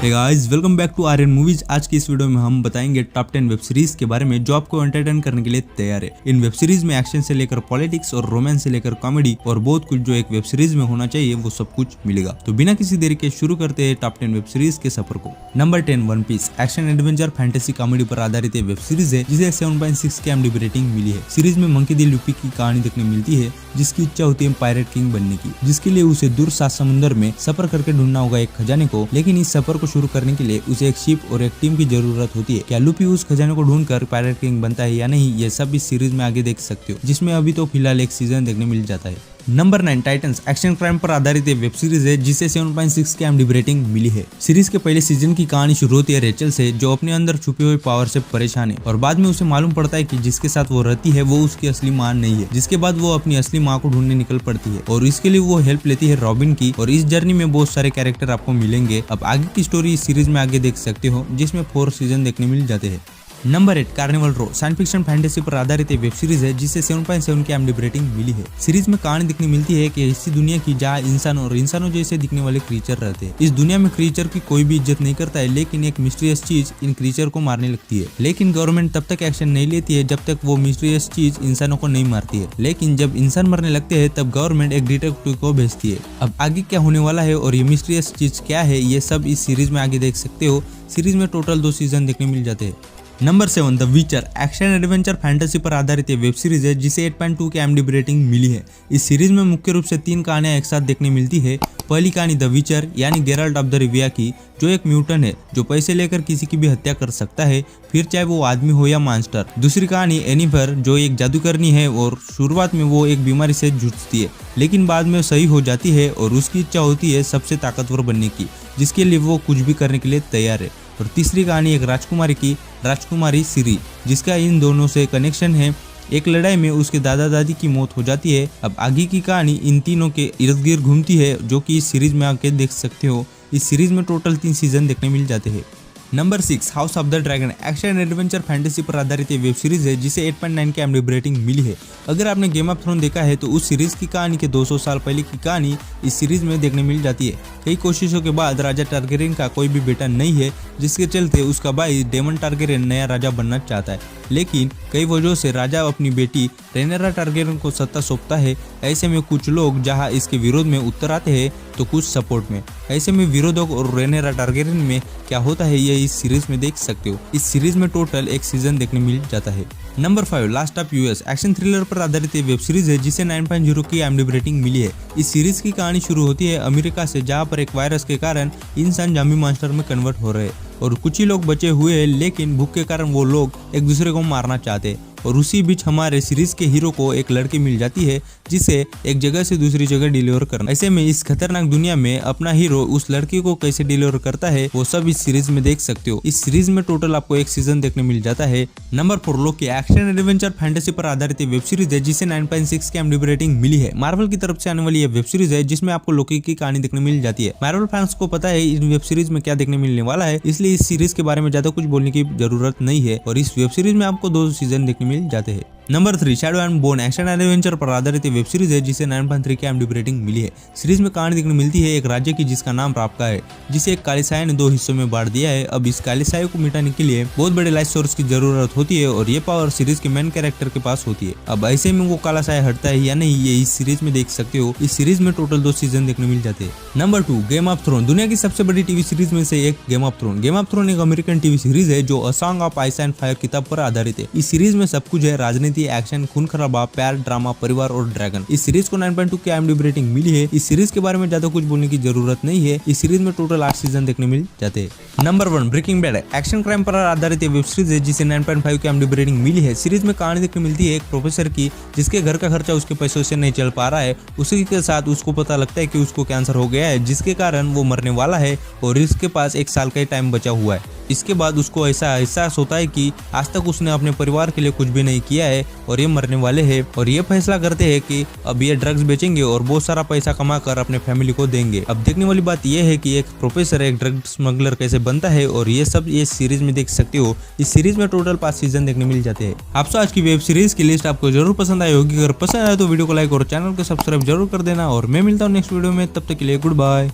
Hey guys, welcome back to Aryan movies. आज की इस वीडियो में हम बताएंगे टॉप 10 वेब सीरीज के बारे में जो आपको एंटरटेन करने के लिए तैयार है। इन वेब सीरीज में एक्शन से लेकर पॉलिटिक्स और रोमांस से लेकर कॉमेडी और बहुत कुछ जो एक वेब सीरीज में होना चाहिए वो सब कुछ मिलेगा। तो बिना किसी देरी के शुरू करते हैं टॉप 10 वेब सीरीज के सफर को। Number 10 one piece action adventure fantasy comedy पर आधारित वेब सीरीज है जिसे 7.6 की IMDb रेटिंग मिली है। सीरीज में मंकी डी लुफी की कहानी देखने मिलती है जिसकी इच्छा होती है पायरेट किंग बनने की, जिसके लिए उसे दूर सात समुद्र में सफर करके ढूंढना होगा एक खजाने को। लेकिन इस सफर को शुरू करने के लिए उसे एक शिप और एक टीम की जरूरत होती है। क्या लुफी उस खजाने को ढूंढकर पायरेट किंग बनता है या नहीं, ये सब इस सीरीज में आगे देख सकते हो, जिसमें अभी तो फिलहाल एक सीजन देखने मिल जाता है। नंबर 9 टाइटन्स एक्शन क्राइम पर आधारित वेब सीरीज है जिसे 7.6 की IMDb रेटिंग मिली है। सीरीज के पहले सीजन की कहानी शुरू होती है रेचल से, जो अपने अंदर छुपे हुए पावर से परेशान है और बाद में उसे मालूम पड़ता है कि जिसके साथ वो रहती है वो उसकी असली माँ नहीं है, जिसके बाद वो अपनी असली माँ को ढूंढने निकल पड़ती है और इसके लिए वो हेल्प लेती है रॉबिन की। और इस जर्नी में बहुत सारे कैरेक्टर आपको मिलेंगे। अब आगे की स्टोरी इस सीरीज में आगे देख सकते हो, जिसमें 4 सीजन देखने मिल जाते हैं। नंबर 8 कार्निवल रो साइंस फिक्शन फैंटेसी पर आधारित वेब सीरीज है जिसे 7.7 की IMDb रेटिंग मिली है। सीरीज में कहानी दिखने मिलती है कि ऐसी दुनिया की जहाँ इंसान और इंसानों जैसे दिखने वाले क्रीचर रहते हैं। इस दुनिया में क्रीचर की कोई भी इज्जत नहीं करता है, लेकिन एक मिस्टीरियस चीज इन क्रीचर को मारने लगती है। लेकिन गवर्नमेंट तब तक एक्शन नहीं लेती है जब तक वो मिस्टीरियस चीज इंसानों को नहीं मारती है। लेकिन जब इंसान मरने लगते हैं तब गवर्नमेंट एक डिटेक्टिव को भेजती है। अब आगे क्या होने वाला है और ये मिस्टीरियस चीज क्या है, ये सब इस सीरीज में आगे देख सकते हो। सीरीज में टोटल 2 सीजन देखने मिल जाते हैं। नंबर 7 द विचर एक्शन एडवेंचर फैंटेसी पर आधारित वेब सीरीज है जिसे 8.2 की IMDb रेटिंग मिली है। इस सीरीज में मुख्य रूप से 3 कहानियां एक साथ देखने मिलती है। पहली कहानी द विचर यानी गेराल्ट ऑफ द रिविया की, जो एक म्यूटन है जो पैसे लेकर किसी की भी हत्या कर सकता है, फिर चाहे वो आदमी हो या मॉन्स्टर। दूसरी कहानी एनिफर, जो एक जादूगरनी है और शुरुआत में वो एक बीमारी से जूझती है लेकिन बाद में सही हो जाती है और उसकी इच्छा होती है सबसे ताकतवर बनने की, जिसके लिए वो कुछ भी करने के लिए तैयार है। और तीसरी कहानी एक राजकुमारी की, राजकुमारी सिरी, जिसका इन दोनों से कनेक्शन है। एक लड़ाई में उसके दादा दादी की मौत हो जाती है। अब आगे की कहानी इन तीनों के इर्द गिर्द घूमती है, जो कि इस सीरीज में आके देख सकते हो। इस सीरीज में टोटल 3 सीजन देखने मिल जाते हैं। Number 6 house of the dragon action adventure fantasy पर आधारित वेब सीरीज है जिसे 8.9 की IMDb रेटिंग मिली है। अगर आपने गेम ऑफ थ्रोन देखा है तो उस सीरीज की कहानी के 200 साल पहले की कहानी इस सीरीज में देखने मिल जाती है। कई कोशिशों के बाद राजा टारगेरियन का कोई भी बेटा नहीं है, जिसके चलते उसका भाई डेमन टारगेरियन नया राजा बनना चाहता है। लेकिन कई वजहों से राजा अपनी बेटी रेनेरा टारगेरियन को सत्ता सौंपता है। ऐसे में कुछ लोग जहां इसके विरोध में उतर आते हैं तो कुछ सपोर्ट में। ऐसे में विरोधक और रेनेरा टारगेरियन में क्या होता है ये इस सीरीज में देख सकते हो। इस सीरीज में टोटल 1 सीजन देखने मिल जाता है। Number 5 last of US action thriller पर आधारित वेब सीरीज है जिसे 9.0 की IMDb रेटिंग मिली है। इस सीरीज की कहानी शुरू होती है अमेरिका से, जहां पर एक वायरस के कारण इंसान ज़ॉम्बी मॉन्स्टर में कन्वर्ट हो रहे हैं और कुछ ही लोग बचे हुए हैं, लेकिन भूख के कारण वो लोग एक दूसरे को मारना चाहते हैं। और उसी बीच हमारे सीरीज के हीरो को एक लड़की मिल जाती है जिसे एक जगह से दूसरी जगह डिलीवर करना। ऐसे में इस खतरनाक दुनिया में अपना हीरो उस लड़की को कैसे डिलीवर करता है वो सब इस सीरीज में देख सकते हो। इस सीरीज में टोटल आपको 1 सीजन देखने मिल जाता है। नंबर 4 लोकी एक्शन एडवेंचर फैंटेसी पर आधारित वेब सीरीज है जिसे 9.6 की IMDb रेटिंग मिली है। मार्वल की तरफ से आने वाली यह वेब सीरीज है जिसमें आपको लोकी की कहानी देखने मिल जाती है। मार्वल फैंस को पता है इन वेब सीरीज में क्या देखने मिलने वाला है, इसलिए इस सीरीज के बारे में ज्यादा कुछ बोलने की जरूरत नहीं है और इस वेब सीरीज में आपको 2 सीजन देखने मिल जाते हैं। Number 3 shadow and bone action adventure पर आधारित वेब सीरीज है जिसे 9.3 की IMDb रेटिंग मिली है। सीरीज में कहानी देखने मिलती है एक राज्य की जिसका नाम रापका है, जिसे एक काली साया ने 2 हिस्सों में बांट दिया है। अब इस काली साया को मिटाने के लिए बहुत बड़े लाइट सोर्स की जरूरत होती है और ये पावर सीरीज के मेन कैरेक्टर के पास होती है। अब ऐसे में वो काला साया हटता है या नहीं, ये इस सीरीज में देख सकते हो। इस सीरीज में टोटल 2 सीजन देखने मिल जाते हैं। नंबर 2 गेम ऑफ थ्रोन दुनिया की सबसे बड़ी टीवी सीरीज में से एक game of throne. Game of throne एक अमेरिकन टीवी सीरीज है जो a song of ice and fire किताब पर आधारित है। इस सीरीज में सब कुछ है, राजनीति, एक्शन, खून खराबा, प्यार, ड्रामा, परिवार और ड्रैगन। इस सीरीज को 9.2 की IMDb रेटिंग मिली है। इस सीरीज के बारे में ज्यादा कुछ बोलने की जरूरत नहीं है। इस सीरीज में टोटल 8 सीजन देखने मिल जाते हैं। Number 1 breaking bad action crime पर आधारित वेब सीरीज है जिसे 9.5 की IMDb रेटिंग मिली है। सीरीज में कहानी देखने मिलती है एक प्रोफेसर की जिसके घर का खर्चा उसके पैसों से नहीं चल पा रहा है। उसी के साथ उसको पता लगता है कि उसको कैंसर हो गया है, जिसके कारण वो मरने वाला है और इसके पास 1 साल का टाइम बचा हुआ है। इसके बाद उसको ऐसा एहसास होता है कि आज तक उसने अपने परिवार के लिए कुछ भी नहीं किया है और ये मरने वाले हैं और ये फैसला करते हैं कि अब ये ड्रग्स बेचेंगे और बहुत सारा पैसा कमाकर अपने फैमिली को देंगे। अब देखने वाली बात यह है कि एक प्रोफेसर एक ड्रग स्मगलर कैसे बनता है और ये सब ये सीरीज में देख सकते हो। इस सीरीज में टोटल 5 सीजन देखने मिल जाते हैं। आपसे आज की वेब सीरीज की लिस्ट आपको जरूर पसंद आई होगी। अगर पसंद आए तो वीडियो को लाइक और चैनल को सब्सक्राइब जरूर कर देना और मैं मिलता हूँ नेक्स्ट वीडियो में। तब तक के लिए गुड बाय।